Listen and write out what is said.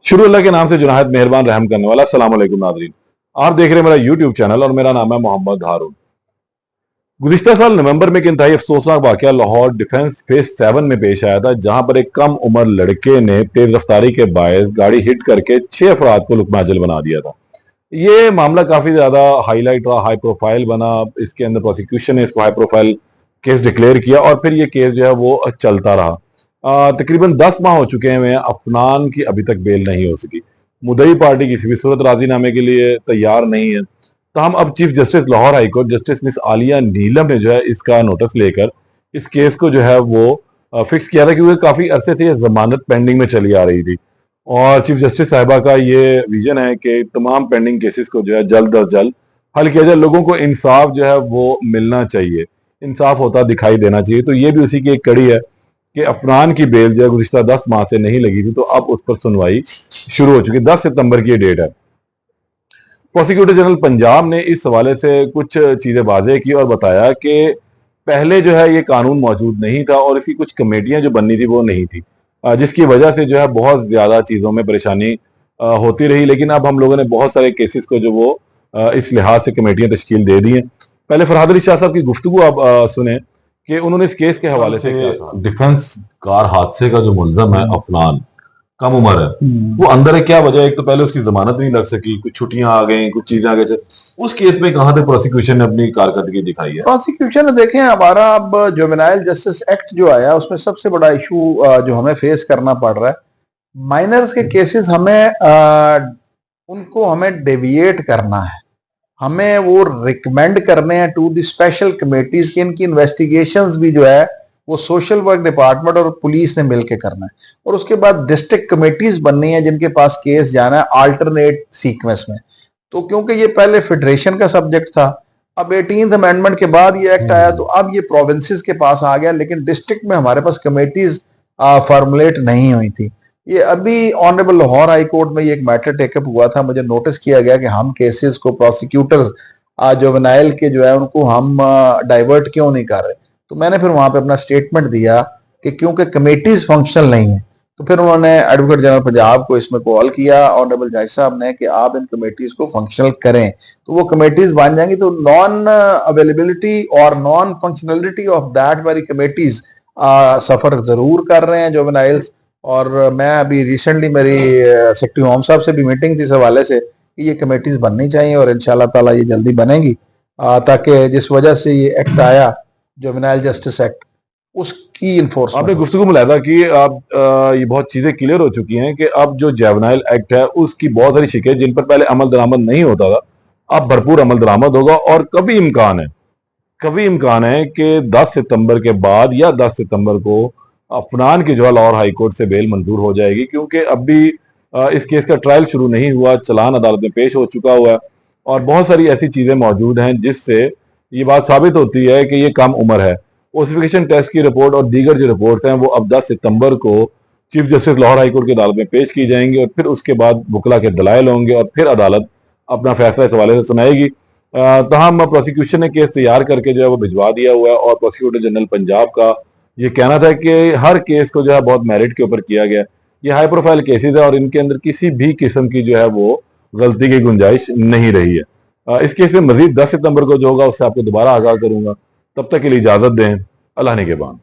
शुरू अल्लाह के नाम से जो नहायत मेहरबान रहम करने वाला। अस्सलाम वालेकुम नाज़रीन, आप देख रहे हैं मेरा यूट्यूब चैनल और मेरा नाम है मोहम्मद हारून। गुज़िश्ता साल नवंबर में एक इंतहाई अफसोसनाक वाकया लाहौर डिफेंस फेज 7 में पेश आया था, जहां पर एक कम उम्र लड़के ने तेज रफ्तारी के बायस गाड़ी हिट करके 6 अफराद को लुकमाजल बना दिया था। ये मामला काफी ज्यादा हाईलाइट रहा, हाई प्रोफाइल बना। इसके अंदर प्रोसिक्यूशन ने इसको हाई प्रोफाइल केस डिक्लेयर किया और फिर ये केस जो है वो चलता रहा। तकरीबन 10 माह हो चुके हैं अफनान की अभी तक बेल नहीं हो सकी। मुद्दई पार्टी किसी भी सूरत राजीनामे के लिए तैयार नहीं है। तहम अब chief justice Lahore high court justice miss Aalia Neelum ने जो है इसका नोटिस लेकर इस केस को जो है वो फिक्स किया था, क्योंकि काफी अरसे से ये जमानत पेंडिंग में चली आ रही थी। और चीफ जस्टिस साहिबा का ये विजन है कि तमाम पेंडिंग केसेस को जो है जल्द अज जल्द हल किया जाए। लोगों को इंसाफ जो है वो मिलना चाहिए, इंसाफ होता दिखाई देना चाहिए। तो ये भी उसी की एक कड़ी है कि अफनान की बेल जो है गुज़िश्ता 10 माह से नहीं लगी थी, तो अब उस पर सुनवाई शुरू हो चुकी है। 10 सितंबर की डेट है। प्रोसिक्यूटर जनरल पंजाब ने इस हवाले से कुछ चीजें वाज़ेह की और बताया कि पहले जो है ये कानून मौजूद नहीं था और इसकी कुछ कमेटियां जो बननी थी वो नहीं थी, जिसकी वजह से जो है बहुत ज्यादा चीजों में परेशानी होती रही। लेकिन अब हम लोगों ने बहुत सारे केसेस को जो वो इस लिहाज से कमेटियां तश्कील दे दी हैं। पहले फरहाद अली शाह साहब की गुफ्तगू आप सुने कि उन्होंने इस केस के हवाले से क्या कहा। डिफेंस कार हादसे का जो मुल्जम है अफनान, कम उम्र है, वो अंदर है। क्या वजह है? एक तो पहले उसकी जमानत नहीं लग सकी, कुछ छुट्टियां आ गई, कुछ चीजें आ गई। उस केस में कहां तक प्रोसिक्यूशन ने अपनी कारकर्दगी दिखाई है? प्रोसिक्यूशन देखें, हमारा अब जुवेनाइल जस्टिस एक्ट जो आया उसमें सबसे बड़ा इशू जो हमें फेस करना पड़ रहा है, माइनर्स के केसेस उनको हमें डेविएट करना है। हमें वो रिकमेंड करने हैं टू द स्पेशल कमेटीज की इनकी इन्वेस्टिगेशंस भी जो है वो सोशल वर्क डिपार्टमेंट और पुलिस ने मिलकर करना है। और उसके बाद डिस्ट्रिक्ट कमेटीज बननी है जिनके पास केस जाना है अल्टरनेट सीक्वेंस में। तो क्योंकि ये पहले फेडरेशन का सब्जेक्ट था, अब 18th अमेंडमेंट के बाद ये एक्ट आया, तो अब ये प्रोविंसेस के पास आ गया, लेकिन डिस्ट्रिक्ट में हमारे पास कमेटीज फॉर्मुलेट नहीं हुई थी। ये अभी ऑनरेबल लाहौर हाई कोर्ट में ये एक मैटर टेकअप हुआ था, मुझे नोटिस किया गया कि हम केसेस को प्रोसिक्यूटर्स जुवेनाइल के जो है उनको हम डाइवर्ट क्यों नहीं कर रहे। तो मैंने फिर वहां पे अपना स्टेटमेंट दिया कि क्योंकि कमेटीज फंक्शनल नहीं है। तो फिर उन्होंने एडवोकेट जनरल पंजाब को इसमें कॉल किया ऑनरेबल जज साहब ने कि आप इन कमेटीज को फंक्शनल करें, तो वो कमेटीज बन जाएंगी। तो नॉन अवेलेबिलिटी और non functionality of that very committees suffer जरूर कर रहे हैं जुवेनाइल्स। और मैं अभी रिसेंटली मेरी सेक्रेटरी होम साहब से भी मीटिंग थी इस हवाले से कि ये कमेटीज बननी चाहिए और इंशाल्लाह ताला ये जल्दी बनेंगी, ताकि जिस वजह से ये एक्ट आया जुवेनाइल जस्टिस एक्ट उसकी इन्फोर्समेंट। आपने गुफ्तगू में लाया था कि आप ये बहुत चीजें क्लियर हो चुकी हैं कि अब जो जुवेनाइल एक्ट है उसकी बहुत सारी शिकायत जिन पर पहले अमल दरामद नहीं होता था, अब भरपूर अमल दरामद होगा। और कभी इम्कान है कि 10 सितंबर के बाद या 10 सितंबर को अफनान की जो है लाहौर हाई कोर्ट से बेल मंजूर हो जाएगी, क्योंकि अब भी इस केस का ट्रायल शुरू नहीं हुआ, चलान अदालत में पेश हो चुका हुआ है और बहुत सारी ऐसी चीजें मौजूद हैं जिससे ये बात साबित होती है कि ये कम उम्र है। ओसिफिकेशन टेस्ट की रिपोर्ट और दीगर जो रिपोर्ट हैं वो अब 10 सितंबर को chief justice Lahore high court की अदालत में पेश की जाएंगी और फिर उसके बाद वकला के दलाइल होंगे और फिर अदालत अपना फैसला इस हवाले से सुनाएगी। तहम प्रोसिक्यूशन ने केस तैयार करके जो है वो भिजवा दिया हुआ है और प्रोसिक्यूटर जनरल पंजाब का ये कहना था कि हर केस को जो है बहुत मेरिट के ऊपर किया गया। ये हाई प्रोफाइल केसेस है और इनके अंदर किसी भी किस्म की जो है वो गलती की गुंजाइश नहीं रही है। इस केस में मजीद 10 सितंबर को जो होगा उससे आपको दोबारा आगाह करूंगा। तब तक के लिए इजाजत दें। अल्लाह निगहबान।